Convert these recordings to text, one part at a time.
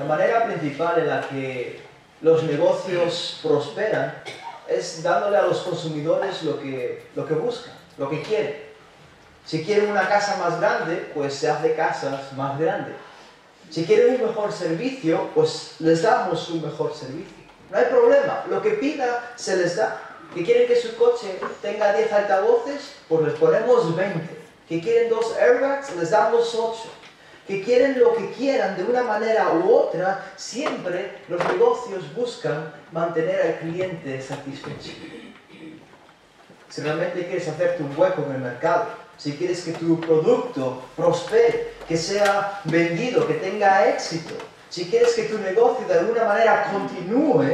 La manera principal en la que los negocios prosperan es dándole a los consumidores lo que buscan, lo que quieren. Si quieren una casa más grande, pues se hace casas más grandes. Si quieren un mejor servicio, pues les damos un mejor servicio. No hay problema, lo que pida se les da. Que quieren que su coche tenga 10 altavoces, pues les ponemos 20. Que quieren 2 airbags, les damos 8. Que quieren lo que quieran de una manera u otra, siempre los negocios buscan mantener al cliente satisfecho. Si realmente quieres hacerte un hueco en el mercado, si quieres que tu producto prospere, que sea vendido, que tenga éxito, si quieres que tu negocio de alguna manera continúe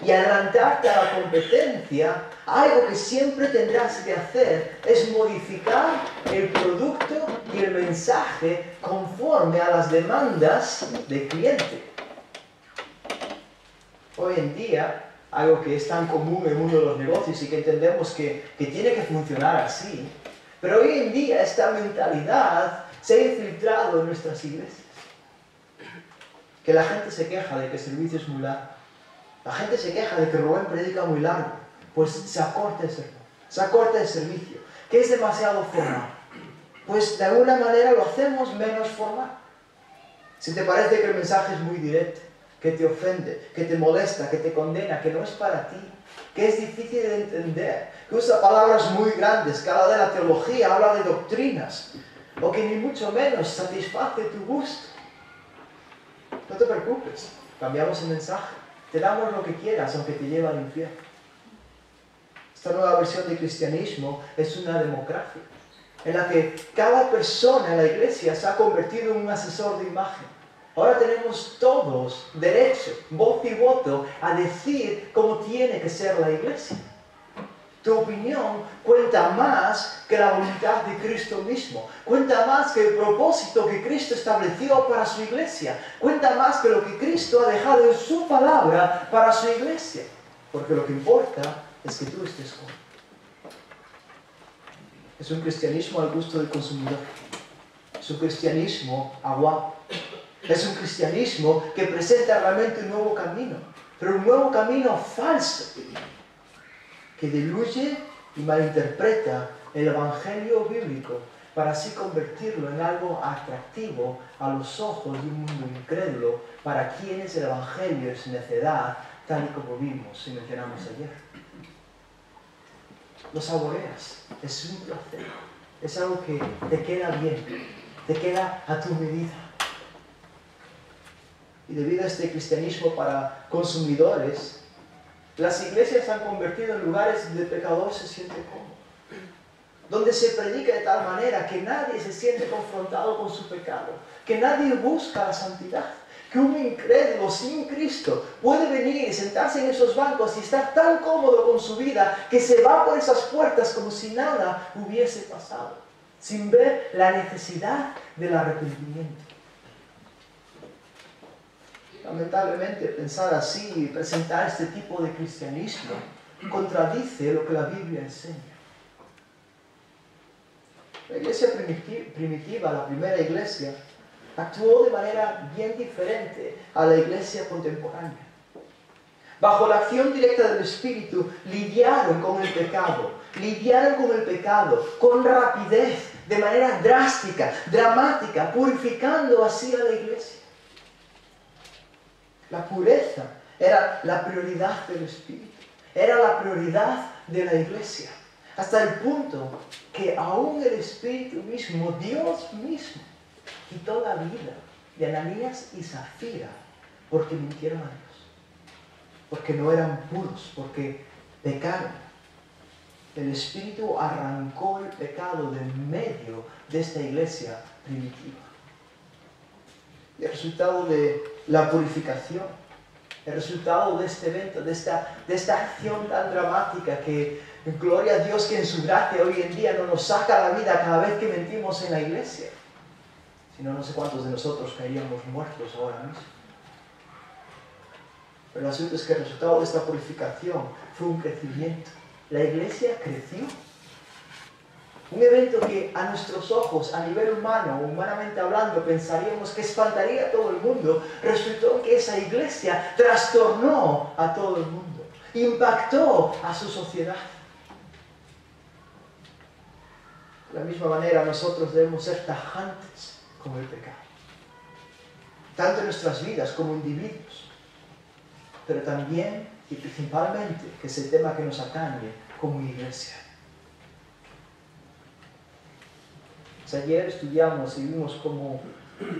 y adelantarte a la competencia, algo que siempre tendrás que hacer es modificar el producto y el mensaje conforme a las demandas del cliente. Hoy en día, algo que es tan común en el mundo de los negocios y que entendemos que tiene que funcionar así, pero hoy en día esta mentalidad se ha infiltrado en nuestras iglesias. Que la gente se queja de que el servicio es muy largo. La gente se queja de que Rubén predica muy largo. Pues se acorta el sermón, se acorta el servicio. Que es demasiado formal. Pues de alguna manera lo hacemos menos formal. Si te parece que el mensaje es muy directo, que te ofende, que te molesta, que te condena, que no es para ti, que es difícil de entender, que usa palabras muy grandes, que habla de la teología, habla de doctrinas, o que ni mucho menos satisface tu gusto, no te preocupes, cambiamos el mensaje, te damos lo que quieras, aunque te lleve al infierno. Esta nueva versión de cristianismo es una democracia, en la que cada persona en la iglesia se ha convertido en un asesor de imagen. Ahora tenemos todos derecho, voz y voto, a decir cómo tiene que ser la iglesia. Tu opinión cuenta más que la voluntad de Cristo mismo. Cuenta más que el propósito que Cristo estableció para su iglesia. Cuenta más que lo que Cristo ha dejado en su palabra para su iglesia. Porque lo que importa es que tú estés con él. Es un cristianismo al gusto del consumidor. Es un cristianismo aguado. Es un cristianismo que presenta realmente un nuevo camino. Pero un nuevo camino falso, que diluye y malinterpreta el evangelio bíblico para así convertirlo en algo atractivo a los ojos de un mundo incrédulo para quienes el evangelio es necedad, tal y como vimos y mencionamos ayer. Lo saboreas, es un placer, es algo que te queda bien, te queda a tu medida. Y debido a este cristianismo para consumidores, las iglesias se han convertido en lugares donde el pecador se siente cómodo, donde se predica de tal manera que nadie se siente confrontado con su pecado, que nadie busca la santidad, que un incrédulo sin Cristo puede venir y sentarse en esos bancos y estar tan cómodo con su vida que se va por esas puertas como si nada hubiese pasado, sin ver la necesidad del arrepentimiento. Lamentablemente, pensar así y presentar este tipo de cristianismo contradice lo que la Biblia enseña. La iglesia primitiva, la primera iglesia, actuó de manera bien diferente a la iglesia contemporánea. Bajo la acción directa del Espíritu, lidiaron con el pecado con rapidez, de manera drástica, dramática, purificando así a la iglesia. La pureza era la prioridad del Espíritu, era la prioridad de la iglesia, hasta el punto que aún el Espíritu mismo, Dios mismo, quitó la vida de Ananías y Zafira porque mintieron a Dios, porque no eran puros, porque pecaron. El Espíritu arrancó el pecado de en medio de esta iglesia primitiva. Y el resultado de la purificación, el resultado de este evento, de esta acción tan dramática que, gloria a Dios que en su gracia hoy en día no nos saca la vida cada vez que mentimos en la iglesia. Si no, no sé cuántos de nosotros caeríamos muertos ahora mismo. Pero el asunto es que el resultado de esta purificación fue un crecimiento. La iglesia creció. Un evento que a nuestros ojos, a nivel humano, humanamente hablando, pensaríamos que espantaría a todo el mundo, resultó que esa iglesia trastornó a todo el mundo, impactó a su sociedad. De la misma manera, nosotros debemos ser tajantes con el pecado, tanto en nuestras vidas como individuos, pero también y principalmente, que es el tema que nos atañe como iglesia. Ayer estudiamos y vimos cómo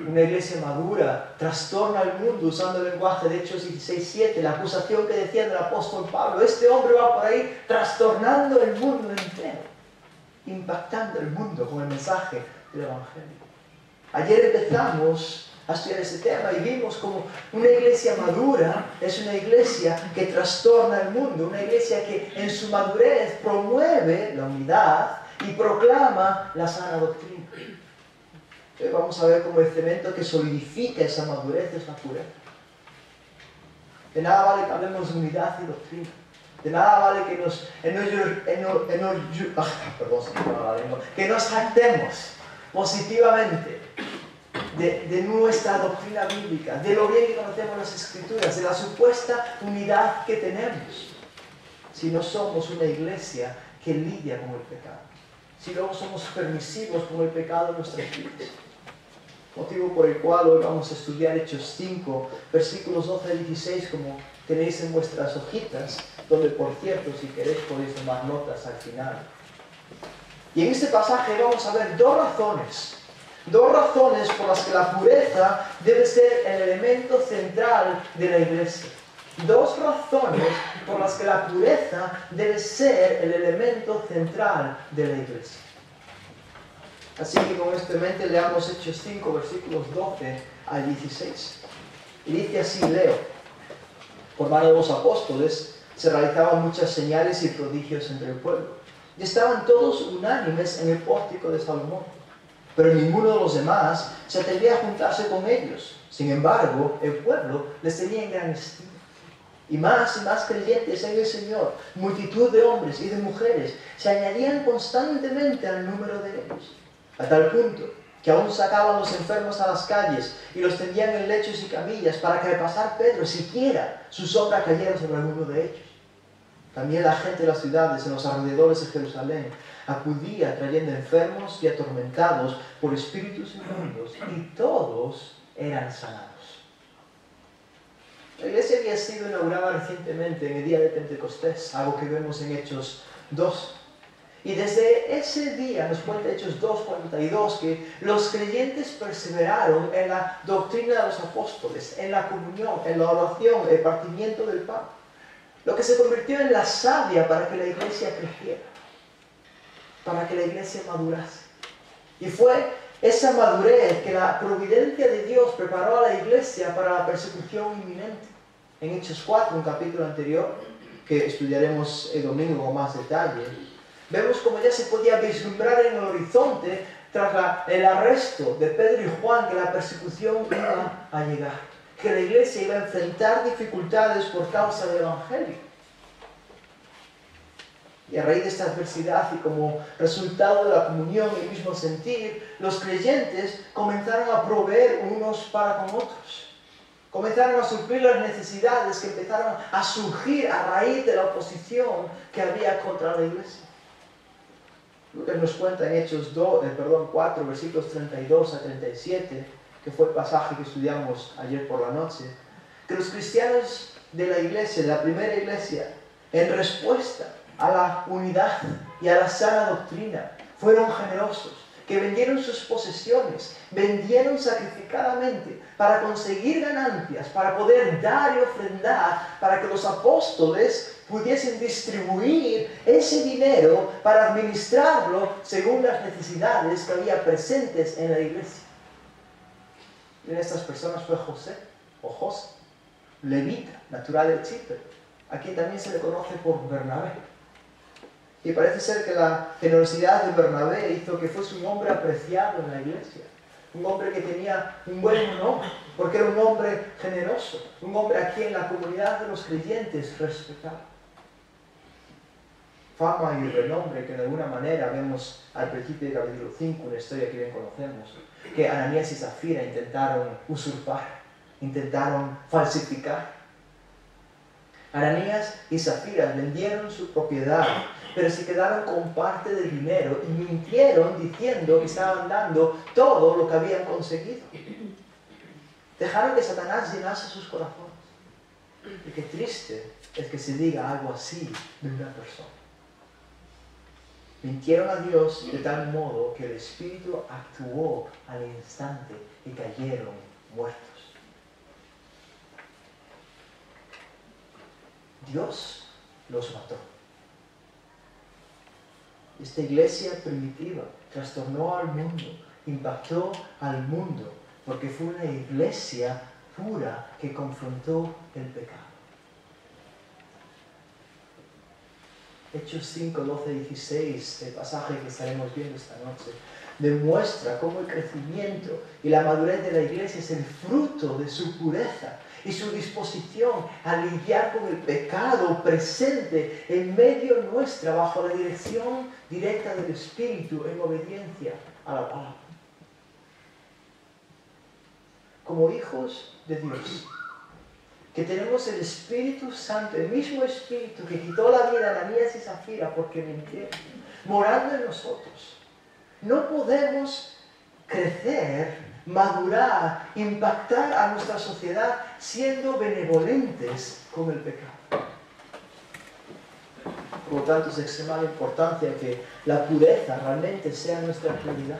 una iglesia madura trastorna al mundo usando el lenguaje de Hechos 16:7, la acusación que decía del apóstol Pablo: este hombre va por ahí trastornando el mundo entero, impactando el mundo con el mensaje del Evangelio. Ayer empezamos a estudiar ese tema y vimos como una iglesia madura es una iglesia que trastorna el mundo, una iglesia que en su madurez promueve la unidad y proclama la sana doctrina. Hoy vamos a ver cómo el cemento que solidifica esa madurez es la pureza. De nada vale que hablemos de unidad y doctrina. De nada vale que nos jactemos positivamente de nuestra doctrina bíblica, de lo bien que conocemos las Escrituras, de la supuesta unidad que tenemos, si no somos una iglesia que lidia con el pecado, si luego somos permisivos con el pecado en nuestras vidas. Motivo por el cual hoy vamos a estudiar Hechos 5, versículos 12 al 16, como tenéis en vuestras hojitas, donde, por cierto, si queréis podéis tomar notas al final. Y en este pasaje vamos a ver dos razones por las que la pureza debe ser el elemento central de la iglesia. Dos razones por las que la pureza debe ser el elemento central de la iglesia. Así que con esto en mente leamos Hechos 5, versículos 12 al 16. Y dice así, leo: por mano de los apóstoles se realizaban muchas señales y prodigios entre el pueblo, y estaban todos unánimes en el pórtico de Salomón. Pero ninguno de los demás se atrevía a juntarse con ellos. Sin embargo, el pueblo les tenía en gran estima. Y más creyentes en el Señor, multitud de hombres y de mujeres, se añadían constantemente al número de ellos, a tal punto que aún sacaban los enfermos a las calles y los tendían en lechos y camillas para que al pasar Pedro siquiera su sombra cayera sobre alguno de ellos. También la gente de las ciudades en los alrededores de Jerusalén acudía trayendo enfermos y atormentados por espíritus inmundos, y todos eran sanados. La iglesia había sido inaugurada recientemente en el día de Pentecostés, algo que vemos en Hechos 2. Y desde ese día, nos cuenta Hechos 2:42, que los creyentes perseveraron en la doctrina de los apóstoles, en la comunión, en la oración, el partimiento del pan, lo que se convirtió en la savia para que la iglesia creciera, para que la iglesia madurase. Y fue esa madurez que la providencia de Dios preparó a la iglesia para la persecución inminente. En Hechos 4, un capítulo anterior, que estudiaremos el domingo con más detalle, vemos como ya se podía vislumbrar en el horizonte, tras el arresto de Pedro y Juan, que la persecución iba a llegar, que la iglesia iba a enfrentar dificultades por causa del Evangelio. Y a raíz de esta adversidad y como resultado de la comunión y el mismo sentir, los creyentes comenzaron a proveer unos para con otros. Comenzaron a suplir las necesidades que empezaron a surgir a raíz de la oposición que había contra la iglesia. Lucas nos cuenta en Hechos 4, versículos 32 a 37, que fue el pasaje que estudiamos ayer por la noche, que los cristianos de la iglesia, de la primera iglesia, en respuesta a la unidad y a la sana doctrina, fueron generosos, que vendieron sus posesiones, vendieron sacrificadamente para conseguir ganancias, para poder dar y ofrendar, para que los apóstoles pudiesen distribuir ese dinero para administrarlo según las necesidades que había presentes en la iglesia. Y de estas personas fue José, levita, natural de Chipre, a quien también se le conoce por Bernabé. Y parece ser que la generosidad de Bernabé hizo que fuese un hombre apreciado en la iglesia, un hombre que tenía un buen nombre, porque era un hombre generoso, un hombre a quien la comunidad de los creyentes respetaba. fama y renombre, que de alguna manera vemos al principio del capítulo 5, una historia que bien conocemos, que Ananías y Zafira intentaron usurpar, intentaron falsificar. Ananías y Zafira vendieron su propiedad, pero se quedaron con parte del dinero y mintieron diciendo que estaban dando todo lo que habían conseguido. Dejaron que Satanás llenase sus corazones. Y qué triste es que se diga algo así de una persona. Mintieron a Dios de tal modo que el Espíritu actuó al instante y cayeron muertos. Dios los mató. Esta iglesia primitiva trastornó al mundo, impactó al mundo, porque fue una iglesia pura que confrontó el pecado. Hechos 5, 12, 16, el pasaje que estaremos viendo esta noche, demuestra cómo el crecimiento y la madurez de la iglesia es el fruto de su pureza y su disposición a lidiar con el pecado presente en medio nuestra bajo la dirección directa del Espíritu en obediencia a la palabra. Como hijos de Dios, que tenemos el Espíritu Santo, el mismo Espíritu que quitó la vida a Ananías y Zafira porque mintieron, morando en nosotros, no podemos crecer, madurar, impactar a nuestra sociedad siendo benevolentes con el pecado. Por lo tanto, es de extrema importancia que la pureza realmente sea nuestra prioridad.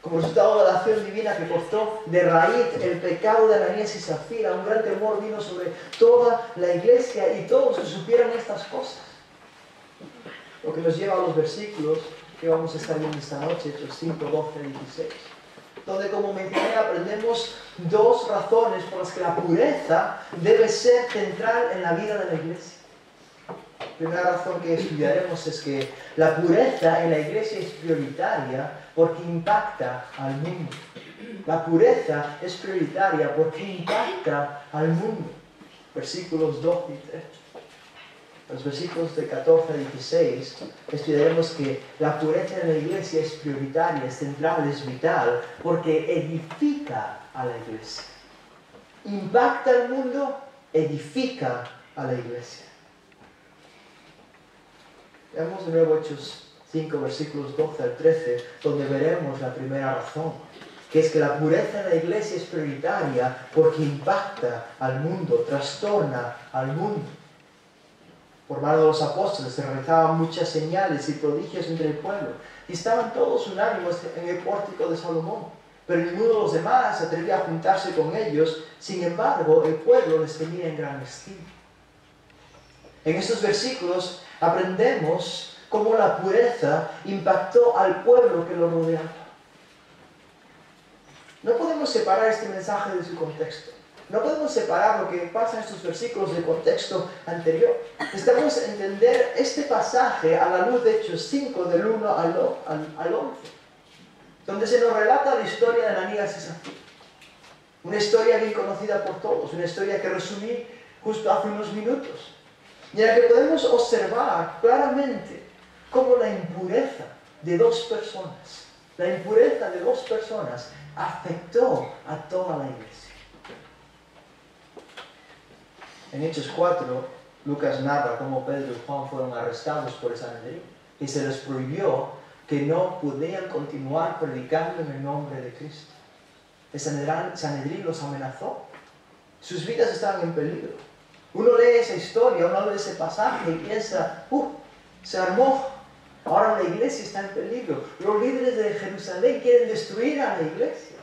Como resultado de la acción divina que cortó de raíz el pecado de Ananías y Zafira, un gran temor vino sobre toda la iglesia y todos que supieran estas cosas. Lo que nos lleva a los versículos que vamos a estar viendo esta noche, Hechos 5, 12, 16. Donde, como mencioné, aprendemos dos razones por las que la pureza debe ser central en la vida de la iglesia. La primera razón que estudiaremos es que la pureza en la iglesia es prioritaria porque impacta al mundo. La pureza es prioritaria porque impacta al mundo. Versículos 12 y 13. Los versículos de 14 a 16 estudiaremos que la pureza en la iglesia es prioritaria, es central, es vital, porque edifica a la iglesia. Impacta al mundo, edifica a la iglesia. Veamos de nuevo Hechos 5, versículos 12 al 13, donde veremos la primera razón, que es que la pureza en la iglesia es prioritaria porque impacta al mundo, trastorna al mundo. Por mano de los apóstoles se realizaban muchas señales y prodigios entre el pueblo, y estaban todos unánimes en el pórtico de Salomón, pero ninguno de los demás se atrevía a juntarse con ellos. Sin embargo, el pueblo les tenía en gran estima. En estos versículos aprendemos cómo la pureza impactó al pueblo que lo rodeaba. No podemos separar este mensaje de su contexto. No podemos separar lo que pasa en estos versículos del contexto anterior. Necesitamos entender este pasaje a la luz de Hechos 5, del 1 al 11, donde se nos relata la historia de Ananías y Zafira. Una historia bien conocida por todos, una historia que resumí justo hace unos minutos, y en la que podemos observar claramente cómo la impureza de dos personas afectó a toda la iglesia. En Hechos 4, Lucas narra cómo Pedro y Juan fueron arrestados por el Sanedrín y se les prohibió que no podían continuar predicando en el nombre de Cristo. El Sanedrín los amenazó. Sus vidas estaban en peligro. Uno lee esa historia, uno lee ese pasaje y piensa, se armó, ahora la iglesia está en peligro. Los líderes de Jerusalén quieren destruir a la iglesia.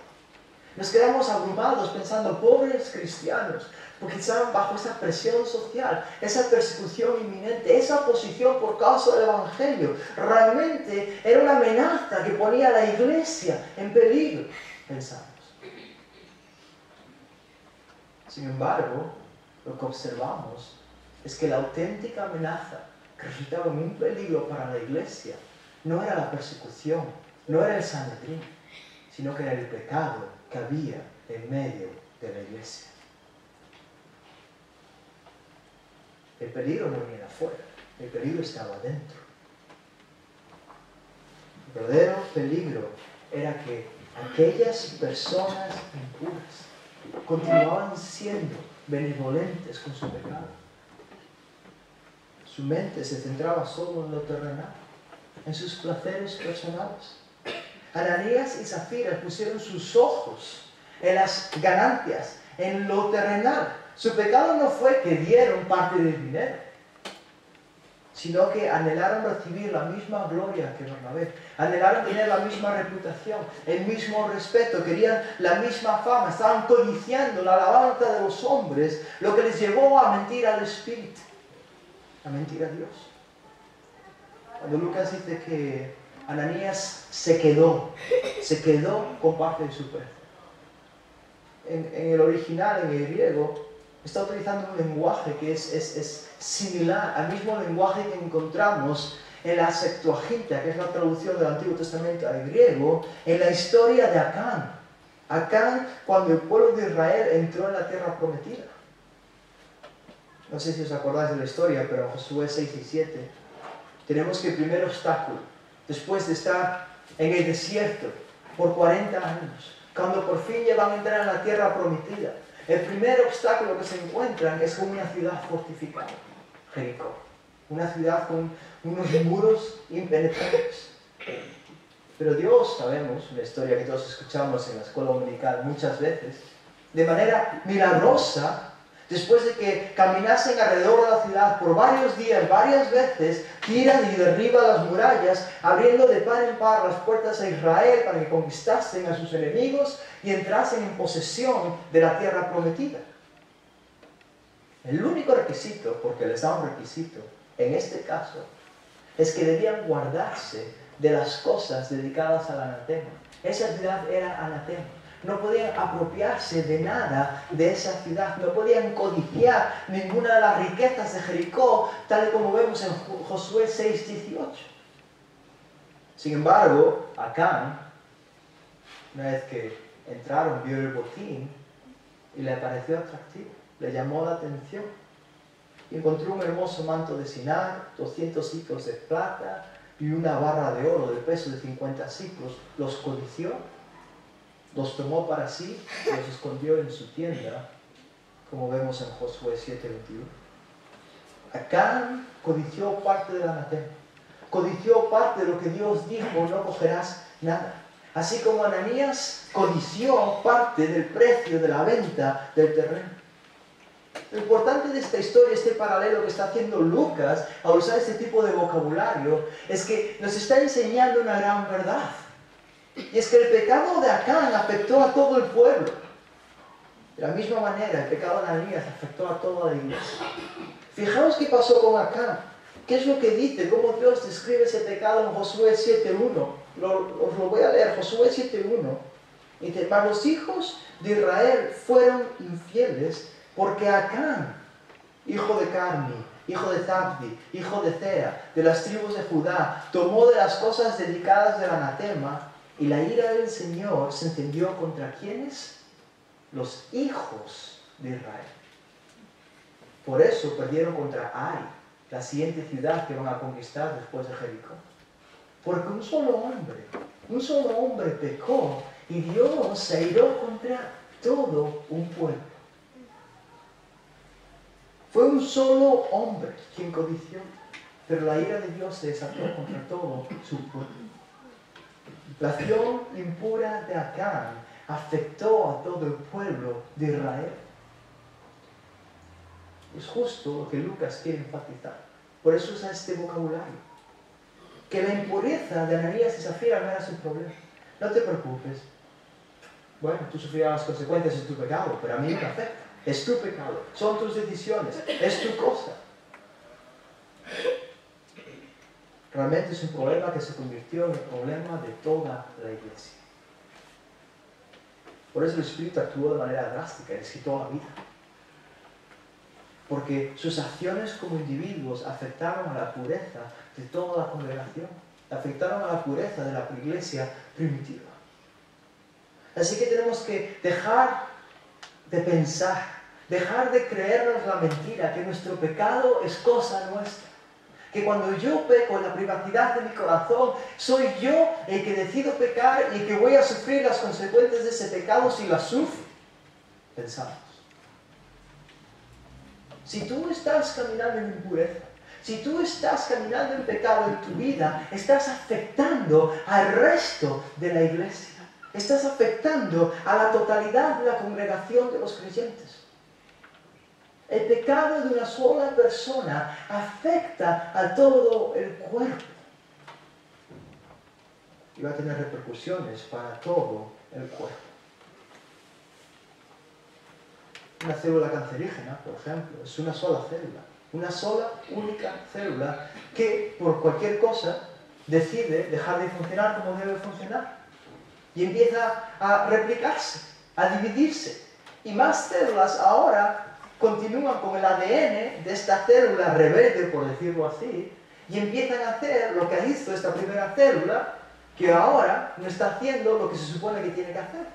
Nos quedamos abrumados pensando, pobres cristianos, porque estaban bajo esa presión social, esa persecución inminente, esa oposición por causa del Evangelio. Realmente era una amenaza que ponía a la iglesia en peligro, pensamos. Sin embargo, lo que observamos es que la auténtica amenaza que resultaba en un peligro para la iglesia no era la persecución, no era el Sanedrín, sino que era el pecado que había en medio de la iglesia. El peligro no venía de afuera, El peligro estaba dentro. El verdadero peligro era que aquellas personas impuras continuaban siendo benevolentes con su pecado. Su mente se centraba solo en lo terrenal, en sus placeres personales. Ananías y Zafira pusieron sus ojos en las ganancias, en lo terrenal. Su pecado no fue que dieron parte del dinero, sino que anhelaron recibir la misma gloria que Bernabé. Anhelaron tener la misma reputación, el mismo respeto, querían la misma fama, estaban codiciando la alabanza de los hombres, lo que les llevó a mentir al Espíritu, a mentir a Dios. Cuando Lucas dice que Ananías se quedó con parte de su precio. En el original, en el griego, está utilizando un lenguaje que es similar al mismo lenguaje que encontramos en la Septuaginta, que es la traducción del Antiguo Testamento al griego, en la historia de Acán. Acán, cuando el pueblo de Israel entró en la tierra prometida. No sé si os acordáis de la historia, pero en Josué 6 y 7 tenemos que el primer obstáculo, después de estar en el desierto por 40 años, cuando por fin ya van a entrar en la tierra prometida, el primer obstáculo que se encuentran es con una ciudad fortificada, Jericó. Una ciudad con unos muros impenetrables. Pero Dios, sabemos, una historia que todos escuchamos en la escuela dominical muchas veces, de manera milagrosa, después de que caminasen alrededor de la ciudad por varios días, varias veces, tira y derriba las murallas, abriendo de par en par las puertas a Israel para que conquistasen a sus enemigos y entrasen en posesión de la tierra prometida. El único requisito, porque les da un requisito, en este caso, es que debían guardarse de las cosas dedicadas al anatema. Esa ciudad era anatema. No podían apropiarse de nada de esa ciudad, no podían codiciar ninguna de las riquezas de Jericó, tal y como vemos en Josué 6:18. Sin embargo, Acán, una vez que entraron, vio el botín y le pareció atractivo, le llamó la atención. Y encontró un hermoso manto de sinar, 200 ciclos de plata y una barra de oro de peso de 50 ciclos. Los codició, los tomó para sí y los escondió en su tienda, como vemos en Josué 7:21. Acán codició parte del anatema, codició parte de lo que Dios dijo, no cogerás nada. Así como Ananías codició parte del precio de la venta del terreno. Lo importante de esta historia, este paralelo que está haciendo Lucas al usar este tipo de vocabulario, es que nos está enseñando una gran verdad. Y es que el pecado de Acán afectó a todo el pueblo. De la misma manera, el pecado de Ananías afectó a toda la iglesia. Fijaos qué pasó con Acán. ¿Qué es lo que dice? ¿Cómo Dios describe ese pecado en Josué 7:1? Os lo voy a leer, Josué 7:1. Dice, mas los hijos de Israel fueron infieles porque Acán, hijo de Carmi, hijo de Zabdi, hijo de Zera, de las tribus de Judá, tomó de las cosas dedicadas del anatema, y la ira del Señor se encendió contra ¿quiénes? Los hijos de Israel. Por eso perdieron contra Ai, la siguiente ciudad que van a conquistar después de Jericó. Porque un solo hombre pecó y Dios se airó contra todo un pueblo. Fue un solo hombre quien codició, pero la ira de Dios se desató contra todo su pueblo. La acción impura de Acán afectó a todo el pueblo de Israel. Es justo lo que Lucas quiere enfatizar. Por eso usa este vocabulario. Que la impureza de Ananías y Zafira no era su problema. No te preocupes. Bueno, tú sufrirás las consecuencias de tu pecado, pero a mí me afecta. Es tu pecado, son tus decisiones, es tu cosa. Realmente es un problema que se convirtió en el problema de toda la iglesia. Por eso el Espíritu actuó de manera drástica y les quitó la vida. Porque sus acciones como individuos afectaron a la pureza de toda la congregación, afectaron a la pureza de la iglesia primitiva. Así que tenemos que dejar de pensar, dejar de creernos la mentira que nuestro pecado es cosa nuestra. Que cuando yo peco en la privacidad de mi corazón, soy yo el que decido pecar y que voy a sufrir las consecuencias de ese pecado si las sufro. Pensamos. Si tú estás caminando en impureza, si tú estás caminando en pecado en tu vida, estás afectando al resto de la iglesia. Estás afectando a la totalidad de la congregación de los creyentes. El pecado de una sola persona afecta a todo el cuerpo. Y va a tener repercusiones para todo el cuerpo. Una célula cancerígena, por ejemplo, es una sola célula. Una sola, única célula que, por cualquier cosa, decide dejar de funcionar como debe funcionar. Y empieza a replicarse, a dividirse. Y más células ahora continúan con el ADN de esta célula rebelde, por decirlo así, y empiezan a hacer lo que hizo esta primera célula, que ahora no está haciendo lo que se supone que tiene que hacer.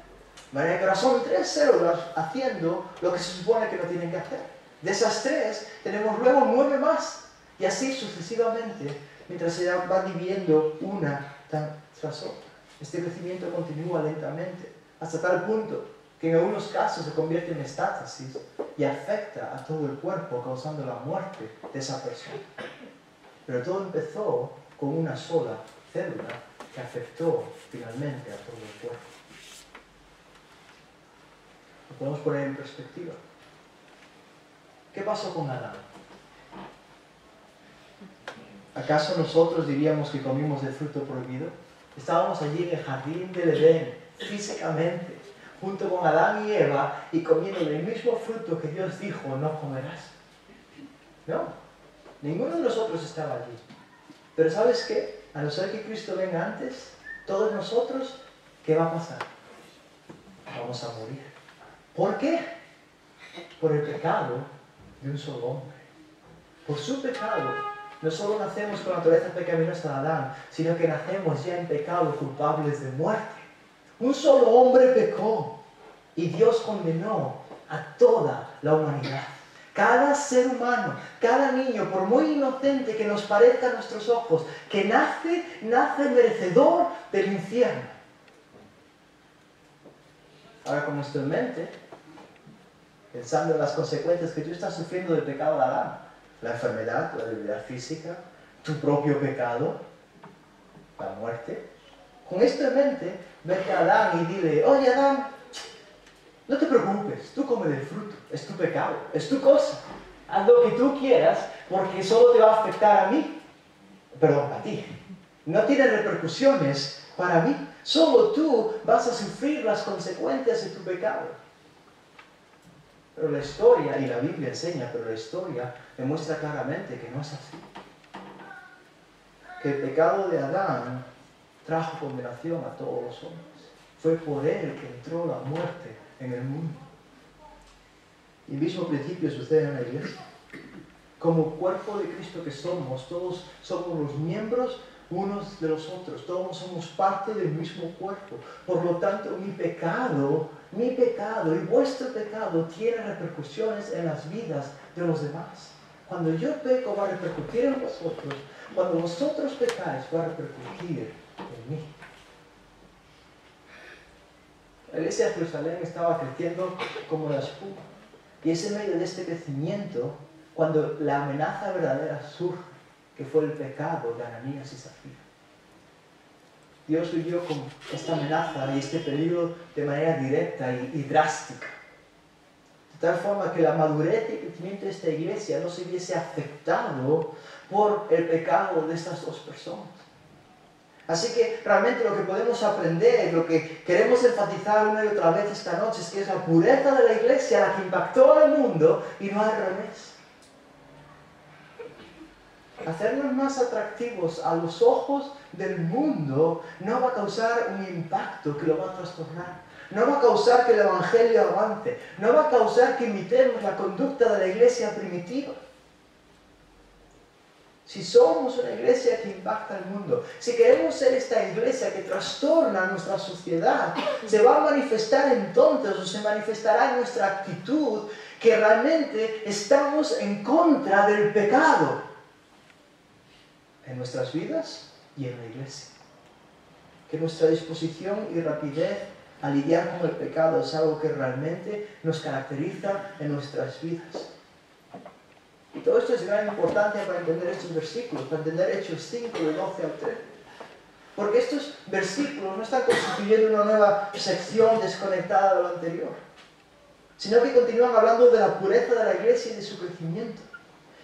De manera que ahora son 3 células haciendo lo que se supone que no tienen que hacer. De esas 3 tenemos luego 9 más, y así sucesivamente, mientras se va dividiendo una tras otra. Este crecimiento continúa lentamente, hasta tal punto que en algunos casos se convierte en metástasis y afecta a todo el cuerpo, causando la muerte de esa persona. Pero todo empezó con una sola célula que afectó finalmente a todo el cuerpo. Lo podemos poner en perspectiva. ¿Qué pasó con Adán? ¿Acaso nosotros diríamos que comimos del fruto prohibido? Estábamos allí en el jardín del Edén, físicamente, junto con Adán y Eva, y comiendo del mismo fruto que Dios dijo, no comerás. No, ninguno de nosotros estaba allí. Pero ¿sabes qué? A no ser que Cristo venga antes, todos nosotros, ¿qué va a pasar? Vamos a morir. ¿Por qué? Por el pecado de un solo hombre. Por su pecado. No solo nacemos con la naturaleza pecaminosa de Adán, sino que nacemos ya en pecado, culpables de muerte. Un solo hombre pecó y Dios condenó a toda la humanidad. Cada ser humano, cada niño, por muy inocente que nos parezca a nuestros ojos, que nace merecedor del infierno. Ahora, con esto en mente, pensando en las consecuencias que tú estás sufriendo del pecado de Adán, la enfermedad, la debilidad física, tu propio pecado, la muerte. Con esto en mente, vete a Adán y dile, oye Adán, no te preocupes, tú come del fruto, es tu pecado, es tu cosa. Haz lo que tú quieras porque solo te va a afectar a mí, perdón, a ti. No tiene repercusiones para mí, solo tú vas a sufrir las consecuencias de tu pecado. Pero la historia, y la Biblia enseña, pero la historia demuestra claramente que no es así. Que el pecado de Adán trajo condenación a todos los hombres. Fue por él que entró la muerte en el mundo. Y el mismo principio sucede en la iglesia. Como cuerpo de Cristo que somos, todos somos los miembros unos de los otros. Todos somos parte del mismo cuerpo. Por lo tanto, mi pecado y vuestro pecado tiene repercusiones en las vidas de los demás. Cuando yo peco va a repercutir en vosotros. Cuando vosotros pecáis va a repercutir en mí. La iglesia de Jerusalén estaba creciendo como la espuma. Y es en medio de este crecimiento cuando la amenaza verdadera surge, que fue el pecado de Ananías y Zafira. Dios vivió con esta amenaza y este peligro de manera directa y drástica. De tal forma que la madurez y el crecimiento de esta iglesia no se viese afectado por el pecado de estas dos personas. Así que realmente lo que podemos aprender, lo que queremos enfatizar una y otra vez esta noche es que es la pureza de la iglesia la que impactó al mundo y no al revés. Hacernos más atractivos a los ojos del mundo no va a causar un impacto que lo va a trastornar. No va a causar que el evangelio avance. No va a causar que imitemos la conducta de la iglesia primitiva. Si somos una iglesia que impacta al mundo, si queremos ser esta iglesia que trastorna nuestra sociedad, se va a manifestar entonces, o se manifestará en nuestra actitud, que realmente estamos en contra del pecado. en nuestras vidas y en la iglesia. Que nuestra disposición y rapidez a lidiar con el pecado es algo que realmente nos caracteriza en nuestras vidas. Y todo esto es de gran importancia para entender estos versículos, para entender Hechos 5, de 12 al 13. Porque estos versículos no están constituyendo una nueva sección desconectada de lo anterior, sino que continúan hablando de la pureza de la iglesia y de su crecimiento.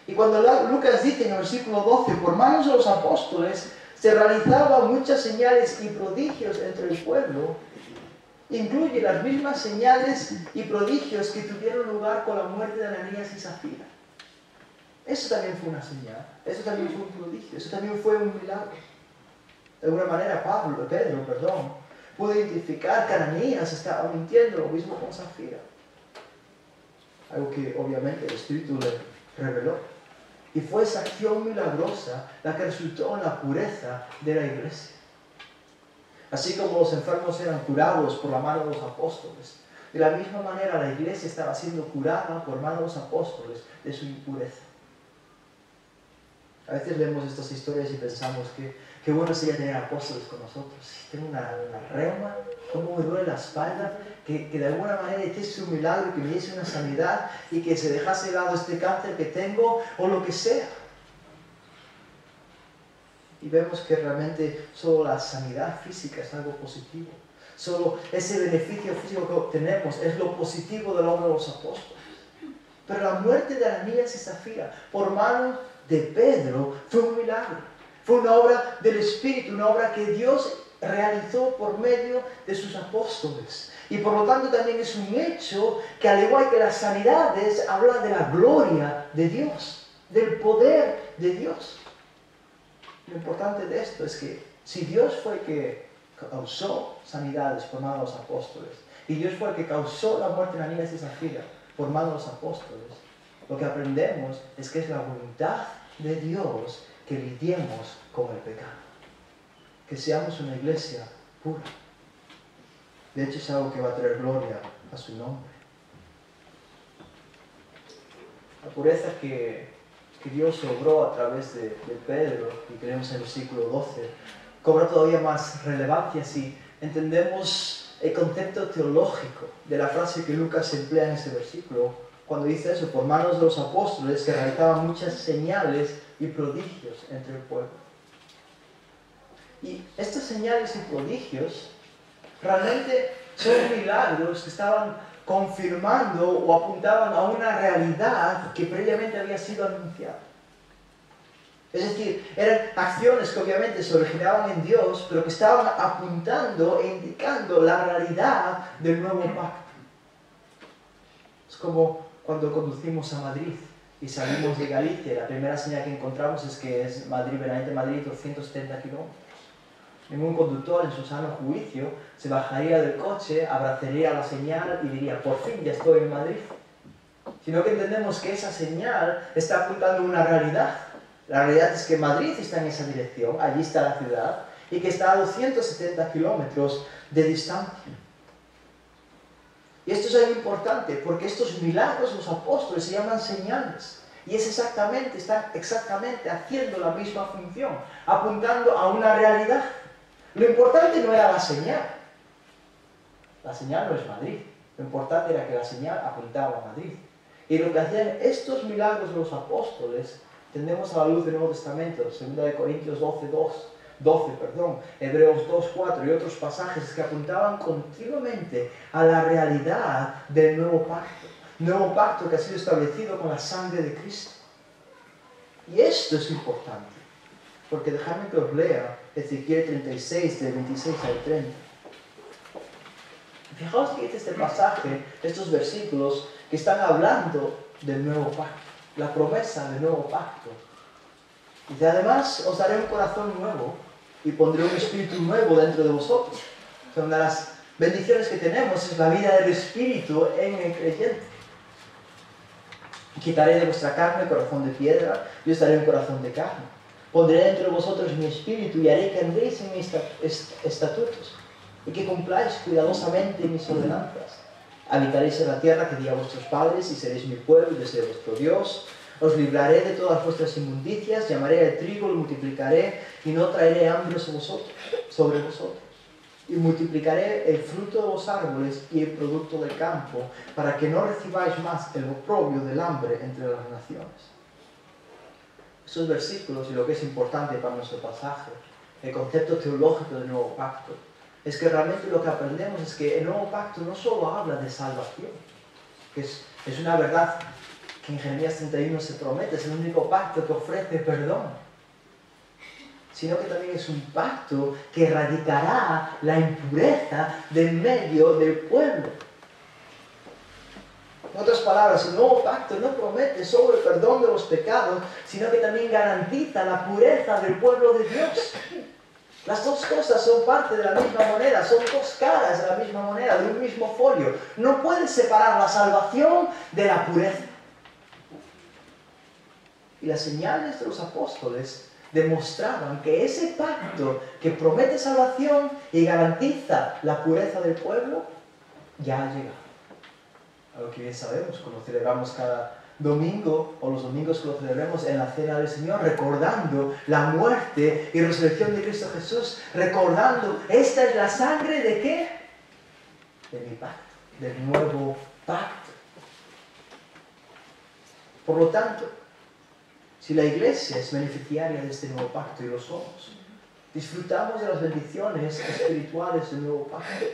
Y cuando Lucas dice en el versículo 12, por manos de los apóstoles se realizaban muchas señales y prodigios entre el pueblo, incluye las mismas señales y prodigios que tuvieron lugar con la muerte de Ananías y Zafira. Eso también fue una señal, eso también fue un prodigio, eso también fue un milagro. De alguna manera Pedro, pudo identificar que Ananías estaba mintiendo, lo mismo con Zafira. Algo que obviamente el Espíritu le reveló. Y fue esa acción milagrosa la que resultó en la pureza de la iglesia. Así como los enfermos eran curados por la mano de los apóstoles, de la misma manera la iglesia estaba siendo curada por mano de los apóstoles de su impureza. A veces vemos estas historias y pensamos que qué bueno sería tener apóstoles con nosotros. Tengo una reuma, cómo me duele la espalda, que de alguna manera hiciese un milagro, que me diese una sanidad y que se dejase de lado este cáncer que tengo o lo que sea. Y vemos que realmente solo la sanidad física es algo positivo. Solo ese beneficio físico que obtenemos es lo positivo de la obra de los apóstoles. Pero la muerte de Ananías y Zafira por manos de Pedro fue un milagro. Fue una obra del Espíritu, una obra que Dios realizó por medio de sus apóstoles. Y por lo tanto también es un hecho que, al igual que las sanidades, habla de la gloria de Dios, del poder de Dios. Lo importante de esto es que si Dios fue el que causó sanidades por mano de los apóstoles, y Dios fue el que causó la muerte de Ananías y Zafira por mano de los apóstoles, lo que aprendemos es que es la voluntad de Dios que lidiemos con el pecado. Que seamos una iglesia pura. De hecho, es algo que va a traer gloria a su nombre. La pureza que Dios obró a través de Pedro, y que leemos en el versículo 12, cobra todavía más relevancia si entendemos el concepto teológico de la frase que Lucas emplea en ese versículo, cuando dice eso, por manos de los apóstoles se realizaban muchas señales y prodigios entre el pueblo. Y estas señales y prodigios realmente son milagros que estaban confirmando o apuntaban a una realidad que previamente había sido anunciada. Es decir, eran acciones que obviamente se originaban en Dios, pero que estaban apuntando e indicando la realidad del nuevo pacto. Es como cuando conducimos a Madrid y salimos de Galicia, la primera señal que encontramos es que es Madrid, Benavente Madrid, 270 kilómetros. Ningún conductor en su sano juicio se bajaría del coche, abrazaría la señal y diría, por fin ya estoy en Madrid. Sino que entendemos que esa señal está apuntando a una realidad. La realidad es que Madrid está en esa dirección, allí está la ciudad, y que está a 270 kilómetros de distancia. Y esto es algo importante, porque estos milagros de los apóstoles se llaman señales. Y están exactamente haciendo la misma función, apuntando a una realidad. Lo importante no era la señal. La señal no es Madrid. Lo importante era que la señal apuntaba a Madrid. Y lo que hacían estos milagros de los apóstoles, tendemos a la luz del Nuevo Testamento, 2 Corintios 12, Hebreos 2:4 y otros pasajes que apuntaban continuamente a la realidad del nuevo pacto que ha sido establecido con la sangre de Cristo. Y esto es importante, porque dejadme que os lea Ezequiel 36, del 26 al 30. Fijaos que este pasaje, estos versículos que están hablando del nuevo pacto, la promesa del nuevo pacto. Dice, además os daré un corazón nuevo y pondré un espíritu nuevo dentro de vosotros. O sea, una de las bendiciones que tenemos es la vida del espíritu en el creyente. Quitaré de vuestra carne el corazón de piedra y os daré un corazón de carne. Pondré dentro de vosotros mi espíritu y haré que andéis en mis estatutos y que cumpláis cuidadosamente mis ordenanzas. Habitaréis en la tierra que di a vuestros padres y seréis mi pueblo y yo seré vuestro Dios. Os libraré de todas vuestras inmundicias, llamaré al trigo, lo multiplicaré, y no traeré hambre sobre vosotros. Y multiplicaré el fruto de los árboles y el producto del campo, para que no recibáis más el oprobio del hambre entre las naciones. Esos versículos, y lo que es importante para nuestro pasaje, el concepto teológico del nuevo pacto, es que realmente lo que aprendemos es que el nuevo pacto no solo habla de salvación, que es una verdad que en Jeremías 31 se promete, es el único pacto que ofrece perdón, sino que también es un pacto que erradicará la impureza de en medio del pueblo. En otras palabras, el nuevo pacto no promete solo el perdón de los pecados, sino que también garantiza la pureza del pueblo de Dios. Las dos cosas son parte de la misma moneda, son dos caras de la misma moneda, de un mismo folio. No puedes separar la salvación de la pureza. Y las señales de los apóstoles demostraban que ese pacto que promete salvación y garantiza la pureza del pueblo, ya ha llegado. Algo que bien sabemos cuando celebramos cada domingo, o los domingos que lo celebremos en la cena del Señor, recordando la muerte y resurrección de Cristo Jesús, recordando, esta es la sangre ¿de qué? De mi pacto, del nuevo pacto. Por lo tanto, si la Iglesia es beneficiaria de este nuevo pacto, y lo somos, disfrutamos de las bendiciones espirituales del nuevo pacto.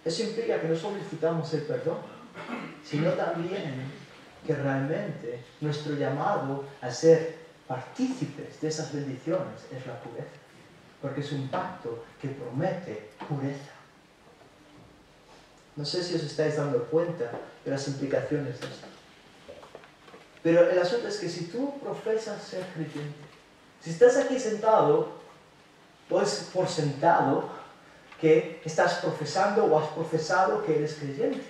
Eso implica que no solo disfrutamos el perdón, sino también que realmente nuestro llamado a ser partícipes de esas bendiciones es la pureza, porque es un pacto que promete pureza. No sé si os estáis dando cuenta de las implicaciones de esto. Pero el asunto es que si tú profesas ser creyente, si estás aquí sentado, pues por sentado que estás profesando o has profesado que eres creyente.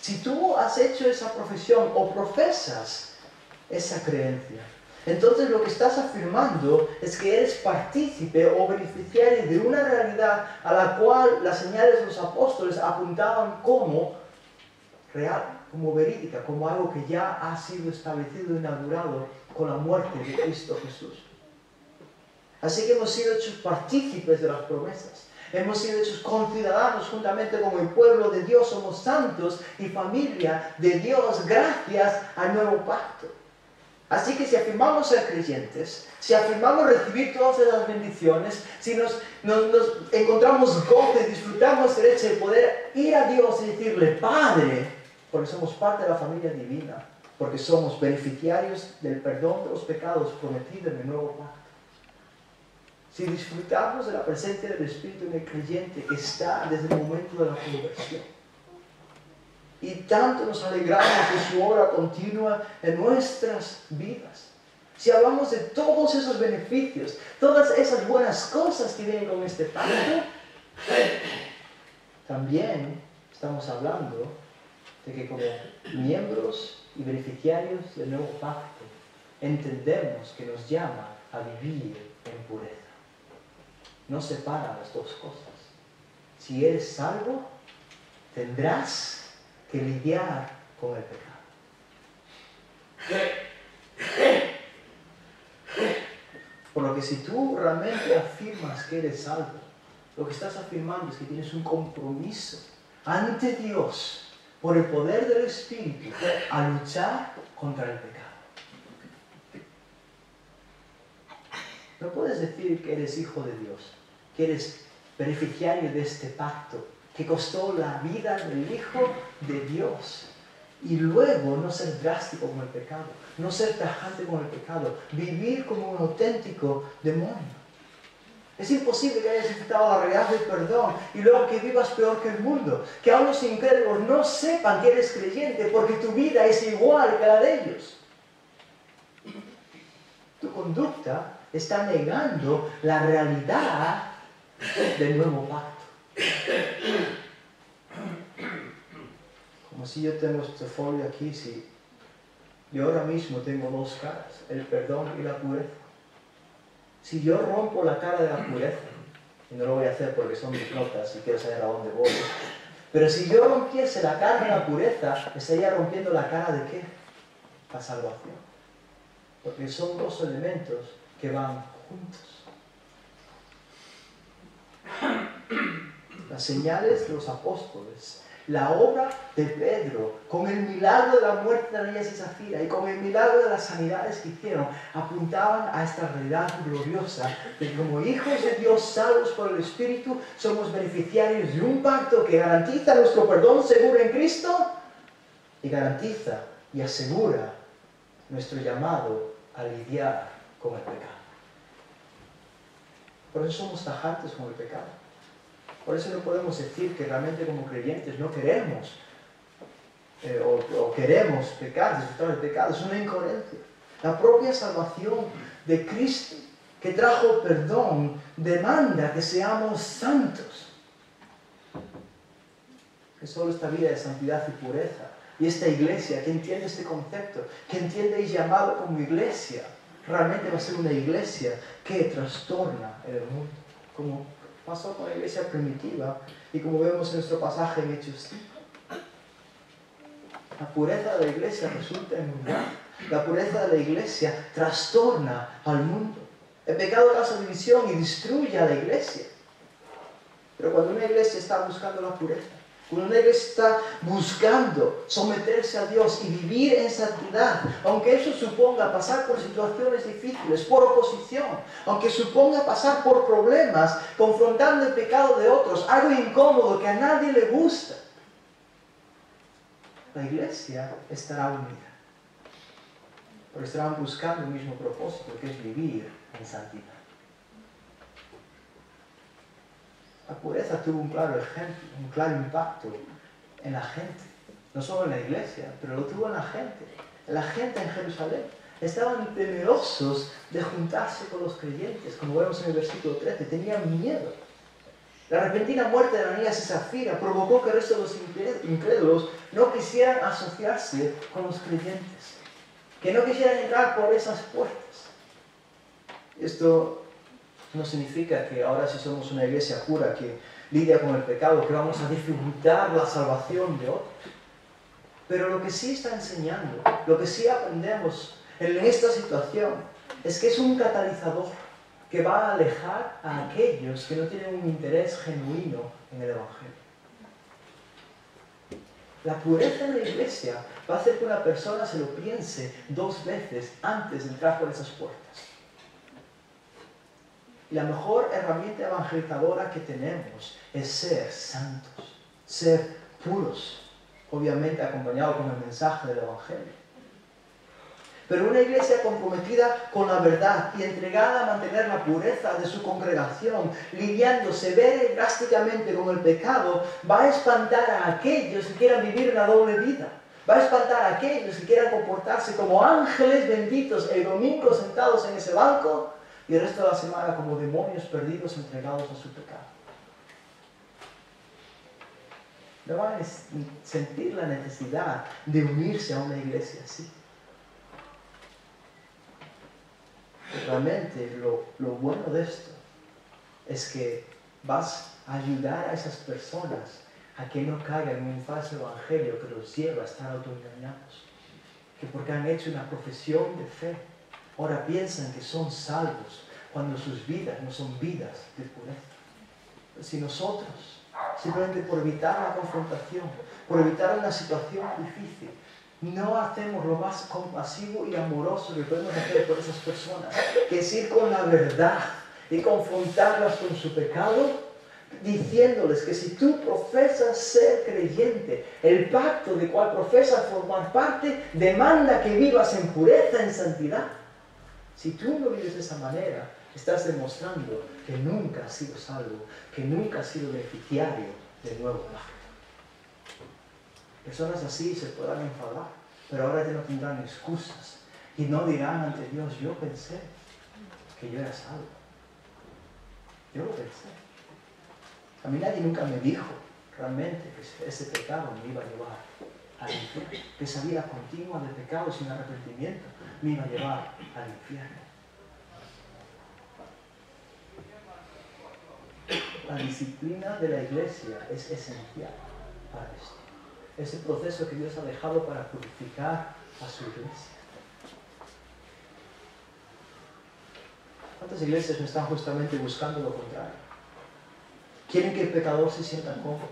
Si tú has hecho esa profesión o profesas esa creencia, entonces lo que estás afirmando es que eres partícipe o beneficiario de una realidad a la cual las señales de los apóstoles apuntaban como real, como verídica, como algo que ya ha sido establecido y inaugurado con la muerte de Cristo Jesús. Así que hemos sido hechos partícipes de las promesas. Hemos sido hechos conciudadanos juntamente con el pueblo de Dios. Somos santos y familia de Dios gracias al nuevo pacto. Así que si afirmamos ser creyentes, si afirmamos recibir todas esas bendiciones, si nos encontramos gozo y disfrutamos del hecho de poder ir a Dios y decirle Padre, porque somos parte de la familia divina, porque somos beneficiarios del perdón de los pecados prometido en el nuevo pacto. Si disfrutamos de la presencia del Espíritu en el creyente que está desde el momento de la conversión, y tanto nos alegramos de su obra continua en nuestras vidas, si hablamos de todos esos beneficios, todas esas buenas cosas que vienen con este pacto, también estamos hablando de que como miembros y beneficiarios del nuevo pacto, entendemos que nos llama a vivir en pureza. No separa las dos cosas. Si eres salvo, tendrás que lidiar con el pecado. Por lo que si tú realmente afirmas que eres salvo, lo que estás afirmando es que tienes un compromiso ante Dios por el poder del Espíritu a luchar contra el pecado. No puedes decir que eres hijo de Dios, que eres beneficiario de este pacto, que costó la vida del Hijo de Dios, y luego no ser drástico con el pecado, no ser tajante con el pecado, vivir como un auténtico demonio. Es imposible que hayas disfrutado la realidad del perdón y luego que vivas peor que el mundo, que aún los incrédulos no sepan que eres creyente porque tu vida es igual que la de ellos. Tu conducta está negando la realidad del nuevo pacto. Como si yo tengo este folio aquí, si yo ahora mismo tengo dos caras, el perdón y la pureza. Si yo rompo la cara de la pureza, y no lo voy a hacer porque son mis notas y quiero saber a dónde voy, pero si yo rompiese la cara de la pureza, estaría rompiendo la cara de ¿qué? la salvación. Porque son dos elementos que van juntos. Las señales de los apóstoles, la obra de Pedro, con el milagro de la muerte de Ananías y Zafira y con el milagro de las sanidades que hicieron, apuntaban a esta realidad gloriosa de que como hijos de Dios salvos por el Espíritu, somos beneficiarios de un pacto que garantiza nuestro perdón seguro en Cristo y garantiza y asegura nuestro llamado a lidiar con el pecado. Por eso somos tajantes con el pecado. Por eso no podemos decir que realmente como creyentes no queremos o queremos pecar, disfrutar del pecado. Es una incoherencia. La propia salvación de Cristo, que trajo perdón, demanda que seamos santos. Que solo esta vida de santidad y pureza, y esta iglesia que entiende este concepto, que entiende y llamado como iglesia, realmente va a ser una iglesia que trastorna el mundo, como pasó con la iglesia primitiva y como vemos en nuestro pasaje en Hechos 5. La pureza de la iglesia resulta en unidad. La pureza de la iglesia trastorna al mundo. El pecado causa división y destruye a la iglesia. Pero cuando una iglesia está buscando la pureza, cuando una iglesia está buscando someterse a Dios y vivir en santidad, aunque eso suponga pasar por situaciones difíciles, por oposición, aunque suponga pasar por problemas, confrontando el pecado de otros, algo incómodo que a nadie le gusta, la iglesia estará unida. Porque estarán buscando el mismo propósito, que es vivir en santidad. La pureza tuvo un claro ejemplo, un claro impacto en la gente. No solo en la iglesia, pero lo tuvo en la gente. La gente en Jerusalén estaban temerosos de juntarse con los creyentes, como vemos en el versículo 13. Tenían miedo. La repentina muerte de Ananías y Zafira provocó que el resto de los incrédulos no quisieran asociarse con los creyentes, que no quisieran entrar por esas puertas. Esto no significa que ahora si somos una iglesia pura que lidia con el pecado, que vamos a dificultar la salvación de otros. Pero lo que sí está enseñando, lo que sí aprendemos en esta situación, es que es un catalizador que va a alejar a aquellos que no tienen un interés genuino en el Evangelio. La pureza en la iglesia va a hacer que una persona se lo piense 2 veces antes de entrar por esas puertas. Y la mejor herramienta evangelizadora que tenemos es ser santos, ser puros, obviamente acompañado con el mensaje del Evangelio. Pero una iglesia comprometida con la verdad y entregada a mantener la pureza de su congregación, lidiando severa y drásticamente con el pecado, va a espantar a aquellos que quieran vivir una doble vida. Va a espantar a aquellos que quieran comportarse como ángeles benditos el domingo sentados en ese banco y el resto de la semana como demonios perdidos entregados a su pecado. No van a sentir la necesidad de unirse a una iglesia así. Realmente lo bueno de esto es que vas a ayudar a esas personas a que no caigan en un falso evangelio que los lleva a estar autoengañados. Que porque han hecho una profesión de fe, ahora piensan que son salvos cuando sus vidas no son vidas de pureza. Si nosotros, simplemente por evitar la confrontación, por evitar una situación difícil, no hacemos lo más compasivo y amoroso que podemos hacer por esas personas, que es ir con la verdad y confrontarlas con su pecado, diciéndoles que si tú profesas ser creyente, el pacto de cual profesas formar parte demanda que vivas en pureza, en santidad. Si tú no vives de esa manera, estás demostrando que nunca has sido salvo, que nunca has sido beneficiario del nuevo pacto. Personas así se podrán enfadar, pero ahora ya no tendrán excusas y no dirán ante Dios, yo pensé que yo era salvo. Yo lo pensé. A mí nadie nunca me dijo realmente que ese pecado me iba a llevar al infierno, que esa vida continua de pecado sin arrepentimiento me iba a llevar al infierno. La disciplina de la iglesia es esencial para esto. Ese proceso que Dios ha dejado para purificar a su iglesia. ¿Cuántas iglesias no están justamente buscando lo contrario? Quieren que el pecador se sienta cómodo.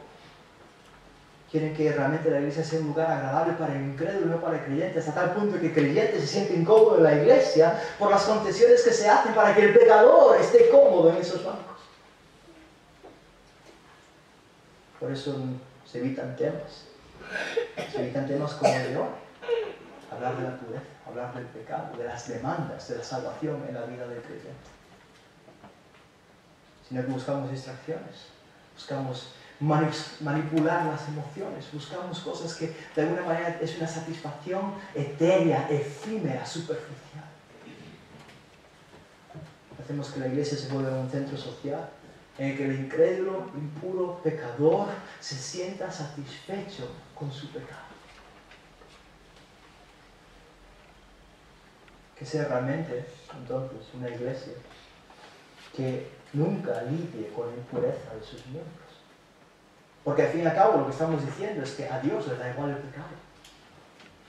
Quieren que realmente la iglesia sea un lugar agradable para el incrédulo y no para el creyente, hasta tal punto que el creyente se siente incómodo en la iglesia por las concesiones que se hacen para que el pecador esté cómodo en esos bancos. Por eso se evitan temas. Se evitan temas como el de hoy. Hablar de la pureza, hablar del pecado, de las demandas de la salvación en la vida del creyente. Sino que buscamos distracciones, buscamos manipular las emociones, buscamos cosas que de alguna manera es una satisfacción etérea, efímera, superficial. Hacemos que la iglesia se vuelva un centro social en el que el incrédulo, impuro, pecador se sienta satisfecho con su pecado. Que sea realmente, entonces, una iglesia que nunca lidie con la impureza de sus miembros. Porque al fin y al cabo lo que estamos diciendo es que a Dios le da igual el pecado.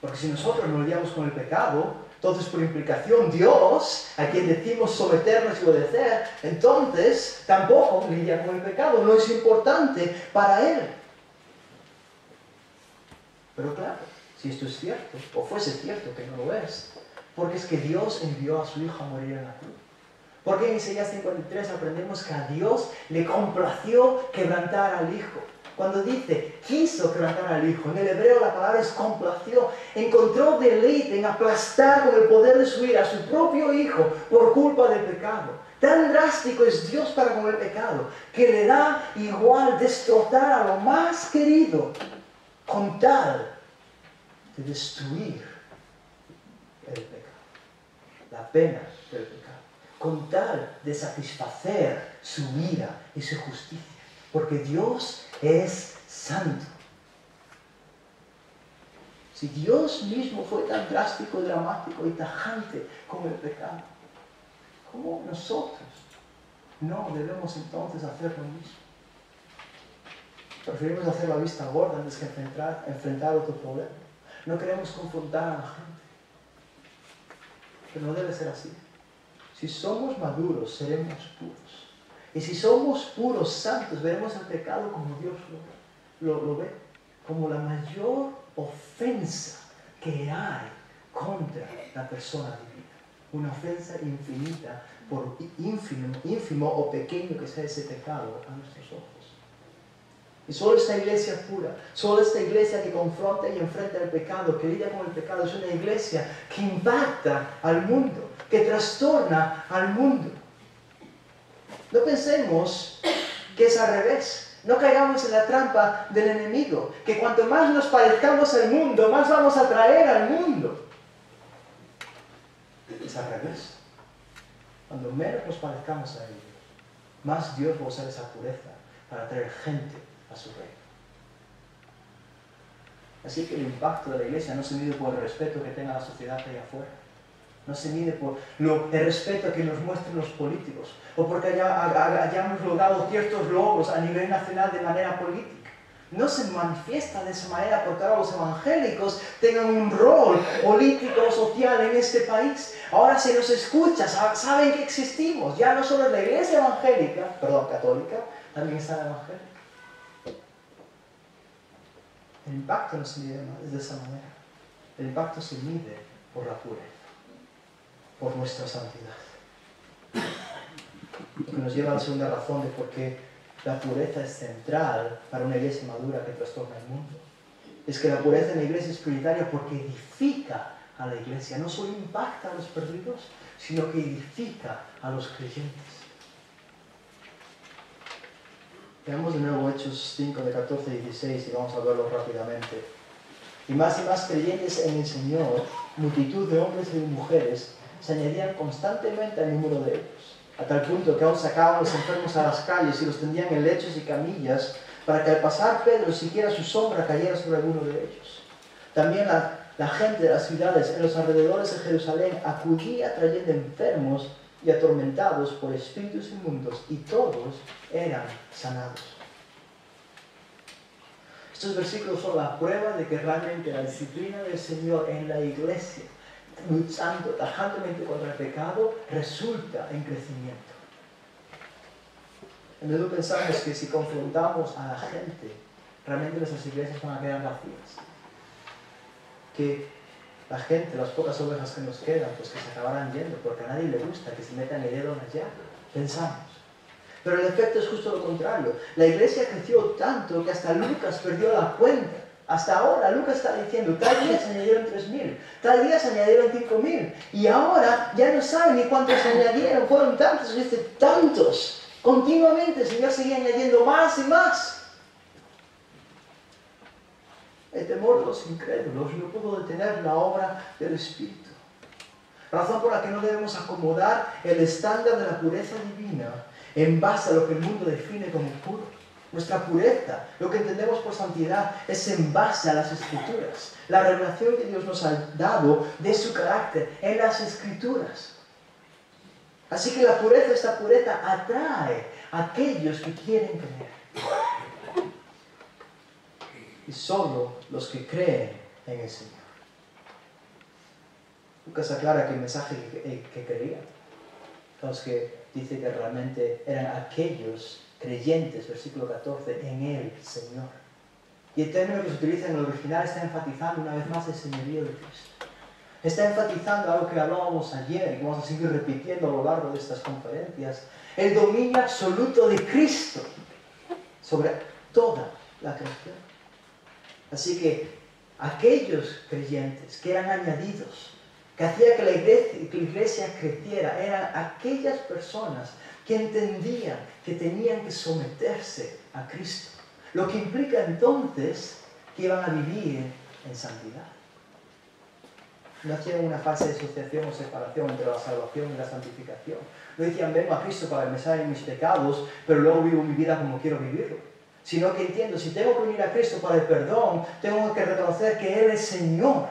Porque si nosotros nos lidiamos con el pecado, entonces por implicación Dios, a quien decimos someternos y obedecer, entonces tampoco lidia con el pecado, no es importante para Él. Pero claro, si esto es cierto, o fuese cierto que no lo es, porque es que Dios envió a su Hijo a morir en la cruz. Porque en Isaías 53 aprendemos que a Dios le complació quebrantar al Hijo. Cuando dice, quiso quebrantar al Hijo, en el hebreo la palabra es complació. Encontró deleite en aplastar con el poder de su ira a su propio Hijo por culpa del pecado. Tan drástico es Dios para con el pecado, que le da igual destrozar a lo más querido, con tal de destruir el pecado, la pena del pecado, con tal de satisfacer su ira y su justicia, porque Dios es santo. Si Dios mismo fue tan drástico, dramático y tajante con el pecado, ¿cómo nosotros no debemos entonces hacer lo mismo? Preferimos hacer la vista gorda antes que enfrentar otro problema. No queremos confrontar a la gente. Pero no debe ser así. Si somos maduros, seremos puros. Y si somos puros, santos, veremos el pecado como Dios lo ve. Como la mayor ofensa que hay contra la persona divina. Una ofensa infinita, por ínfimo o pequeño que sea ese pecado a nuestros ojos. Y solo esta iglesia pura, solo esta iglesia que confronta y enfrenta el pecado, que lidia con el pecado, es una iglesia que impacta al mundo, que trastorna al mundo. No pensemos que es al revés. No caigamos en la trampa del enemigo, que cuanto más nos parezcamos al mundo, más vamos a atraer al mundo. Es al revés. Cuando menos nos parezcamos a ellos, más Dios va a usar esa pureza para atraer gente a su reino. Así que el impacto de la iglesia no se mide por el respeto que tenga la sociedad allá afuera. No se mide por el respeto que nos muestren los políticos o porque hayamos logrado ciertos logros a nivel nacional de manera política. No se manifiesta de esa manera porque ahora los evangélicos tengan un rol político o social en este país. Ahora se nos escucha, saben que existimos. Ya no solo es la iglesia católica, también está la evangélica. El impacto no se mide de esa manera. El impacto se mide por la pureza, por nuestra santidad. Lo que nos lleva a la segunda razón de por qué la pureza es central para una iglesia madura que trastorna el mundo. Es que la pureza en la iglesia es prioritaria porque edifica a la iglesia. No solo impacta a los perdidos, sino que edifica a los creyentes. Veamos de nuevo Hechos 5, de 14 y 16 y vamos a verlo rápidamente. Y más creyentes en el Señor, multitud de hombres y de mujeres, se añadían constantemente al número de ellos, a tal punto que aún sacaban a los enfermos a las calles y los tendían en lechos y camillas, para que al pasar Pedro siquiera su sombra cayera sobre alguno de ellos. También la gente de las ciudades en los alrededores de Jerusalén acudía trayendo enfermos y atormentados por espíritus inmundos, y todos eran sanados. Estos versículos son la prueba de que realmente la disciplina del Señor en la iglesia luchando tajantemente contra el pecado, resulta en crecimiento. A menudo pensamos que si confrontamos a la gente, realmente nuestras iglesias van a quedar vacías. Que la gente, las pocas ovejas que nos quedan, pues que se acabarán yendo, porque a nadie le gusta que se metan el dedo allá. Pensamos. Pero el efecto es justo lo contrario. La iglesia creció tanto que hasta Lucas perdió la cuenta. Hasta ahora Lucas está diciendo, tal día se añadieron 3.000, tal día se añadieron 5.000, y ahora ya no saben ni cuántos se añadieron, fueron tantos, y dice, tantos. Continuamente el Señor seguía añadiendo más y más. El temor de los incrédulos no pudo detener la obra del Espíritu. Razón por la que no debemos acomodar el estándar de la pureza divina en base a lo que el mundo define como puro. Nuestra pureza, lo que entendemos por santidad, es en base a las Escrituras. La revelación que Dios nos ha dado de su carácter en las Escrituras. Así que la pureza, esta pureza, atrae a aquellos que quieren creer. Y solo los que creen en el Señor. Lucas aclara que el mensaje que quería, los que dice que realmente eran aquellos creyentes, versículo 14, en el Señor. Y el término que se utiliza en el original está enfatizando una vez más el señorío de Cristo. Está enfatizando algo que hablábamos ayer y que vamos a seguir repitiendo a lo largo de estas conferencias, el dominio absoluto de Cristo sobre toda la creación. Así que aquellos creyentes que eran añadidos, que hacía que la iglesia creciera, eran aquellas personas que entendían que tenían que someterse a Cristo. Lo que implica entonces que iban a vivir en santidad. No hacían una falsa disociación o separación entre la salvación y la santificación. No decían, vengo a Cristo para que me salven mis pecados, pero luego vivo mi vida como quiero vivirlo. Sino que entiendo, si tengo que venir a Cristo para el perdón, tengo que reconocer que Él es Señor.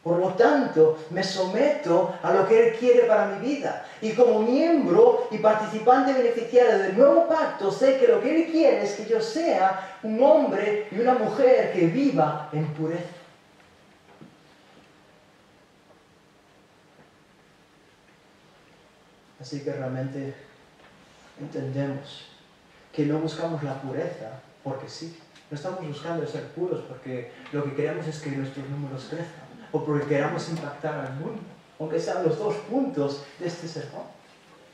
Por lo tanto, me someto a lo que Él quiere para mi vida. Y como miembro y participante beneficiario del nuevo pacto, sé que lo que Él quiere es que yo sea un hombre y una mujer que viva en pureza. Así que realmente entendemos que no buscamos la pureza porque sí. No estamos buscando ser puros porque lo que queremos es que nuestros números crezcan o porque queramos impactar al mundo, aunque sean los dos puntos de este sermón,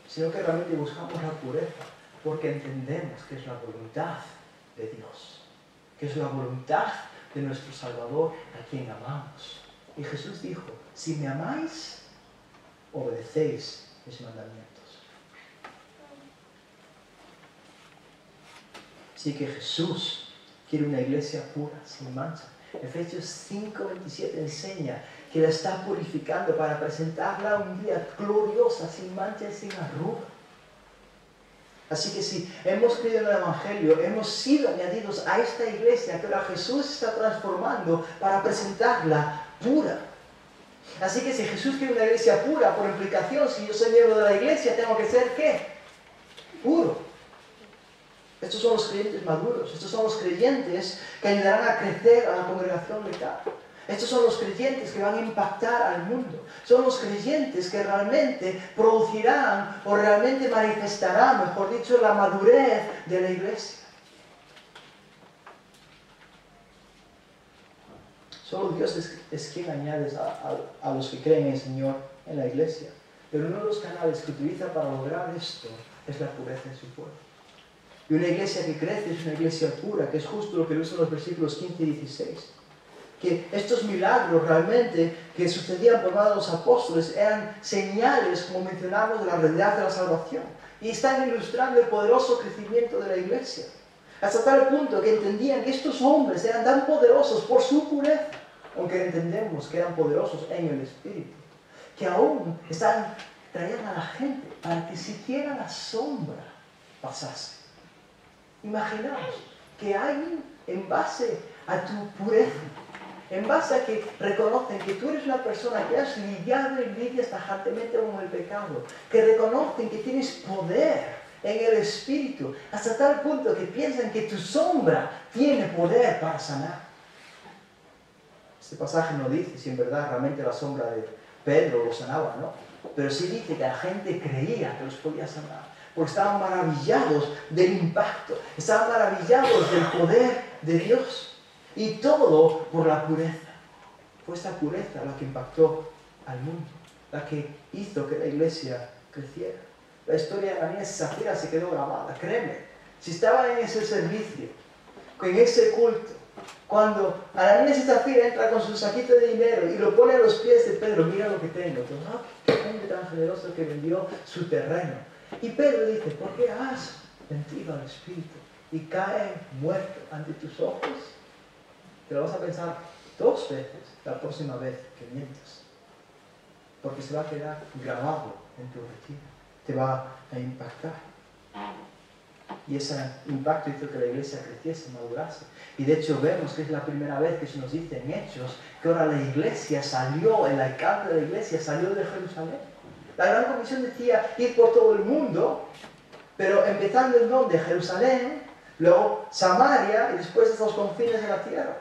sino que realmente buscamos la pureza porque entendemos que es la voluntad de Dios, que es la voluntad de nuestro Salvador a quien amamos. Y Jesús dijo, si me amáis, obedecéis mis mandamientos. Así que Jesús quiere una iglesia pura, sin mancha. Efesios 5:27 enseña que la está purificando para presentarla un día gloriosa, sin mancha y sin arruga. Así que si hemos creído en el Evangelio, hemos sido añadidos a esta iglesia que ahora Jesús está transformando para presentarla pura. Así que si Jesús quiere una iglesia pura, por implicación, si yo soy miembro de la iglesia, tengo que ser, ¿qué? Puro. Estos son los creyentes maduros, estos son los creyentes que ayudarán a crecer a la congregación local. Estos son los creyentes que van a impactar al mundo. Son los creyentes que realmente producirán o realmente manifestarán, mejor dicho, la madurez de la iglesia. Solo Dios es quien añade a los que creen en el Señor en la iglesia. Pero uno de los canales que utiliza para lograr esto es la pureza de su pueblo. Y una iglesia que crece es una iglesia pura, que es justo lo que usan los versículos 15 y 16. Que estos milagros realmente que sucedían por medio de los apóstoles eran señales, como mencionamos, de la realidad de la salvación. Y están ilustrando el poderoso crecimiento de la iglesia. Hasta tal punto que entendían que estos hombres eran tan poderosos por su pureza, aunque entendemos que eran poderosos en el Espíritu, que aún estaban trayendo a la gente para que siquiera la sombra pasase. Imaginaos que alguien, en base a tu pureza, en base a que reconocen que tú eres una persona que has lidiado y lidias tajantemente con el pecado, que reconocen que tienes poder en el Espíritu, hasta tal punto que piensan que tu sombra tiene poder para sanar. Este pasaje no dice si en verdad realmente la sombra Pedro los sanaba, ¿no? Pero sí dice que la gente creía que los podía sanar, porque estaban maravillados del impacto, estaban maravillados del poder de Dios. Y todo por la pureza. Fue esta pureza la que impactó al mundo, la que hizo que la iglesia creciera. La historia de Ananías y Zafira se quedó grabada, créeme. Si estaban en ese servicio, en ese culto, cuando Ananías y Zafira entra con su saquito de dinero y lo pone a los pies de Pedro, mira lo que tengo. Entonces, qué gente tan generosa que vendió su terreno. Y Pedro dice, ¿por qué has mentido al Espíritu y cae muerto ante tus ojos? Te lo vas a pensar 2 veces la próxima vez que mientas, porque se va a quedar grabado en tu retina, te va a impactar. Y ese impacto hizo que la iglesia creciese, madurase. Y de hecho vemos que es la primera vez que se nos dice en Hechos que ahora la iglesia salió, el alcalde de la iglesia salió de Jerusalén. La gran comisión decía ir por todo el mundo, pero empezando en donde, Jerusalén, luego Samaria y después de los confines de la tierra.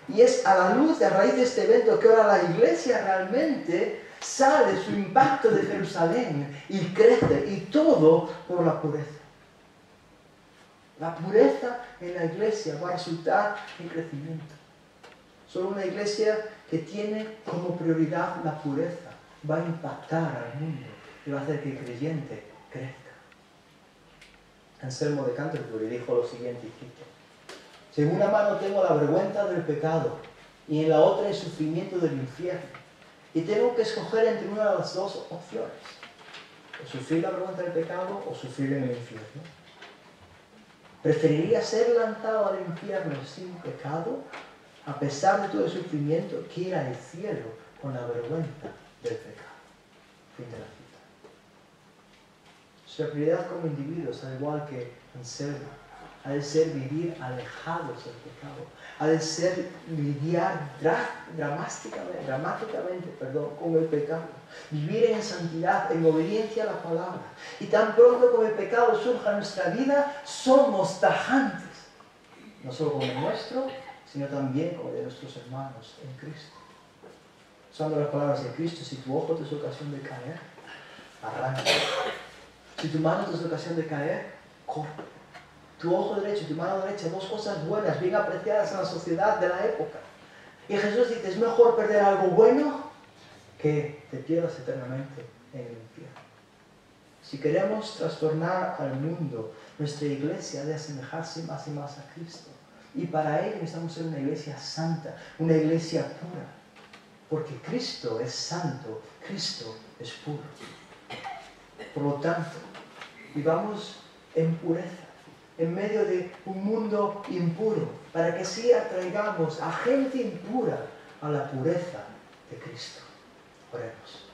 Y es a la luz, a raíz de este evento, que ahora la iglesia realmente sale su impacto de Jerusalén y crece, y todo por la pureza. La pureza en la iglesia va a resultar en crecimiento. Solo una iglesia que tiene como prioridad la pureza va a impactar al mundo y va a hacer que el creyente crezca. Anselmo de Canterbury dijo lo siguiente, y cito: si en una mano tengo la vergüenza del pecado y en la otra el sufrimiento del infierno, y tengo que escoger entre una de las 2 opciones, o sufrir la vergüenza del pecado o sufrir en el infierno, preferiría ser lanzado al infierno sin pecado, a pesar de todo el sufrimiento, que ir al cielo con la vergüenza del pecado. Fin de la cita. Su prioridad como individuos, al igual que Anselmo, ha de ser vivir alejados del pecado, ha de ser lidiar dramáticamente con el pecado, vivir en santidad, en obediencia a la palabra. Y tan pronto como el pecado surja en nuestra vida, somos tajantes, no solo con el nuestro, sino también con el de nuestros hermanos en Cristo. Usando las palabras de Cristo, si tu ojo te es ocasión de caer, arranca. Si tu mano te es ocasión de caer, corre. Tu ojo derecho y tu mano derecha, 2 cosas buenas, bien apreciadas en la sociedad de la época. Y Jesús dice, es mejor perder algo bueno que te pierdas eternamente en el infierno. Si queremos trastornar al mundo, nuestra iglesia debe asemejarse más y más a Cristo. Y para ello necesitamos ser una iglesia santa, una iglesia pura. Porque Cristo es santo, Cristo es puro. Por lo tanto, vivamos en pureza, en medio de un mundo impuro, para que así atraigamos a gente impura a la pureza de Cristo. Oremos.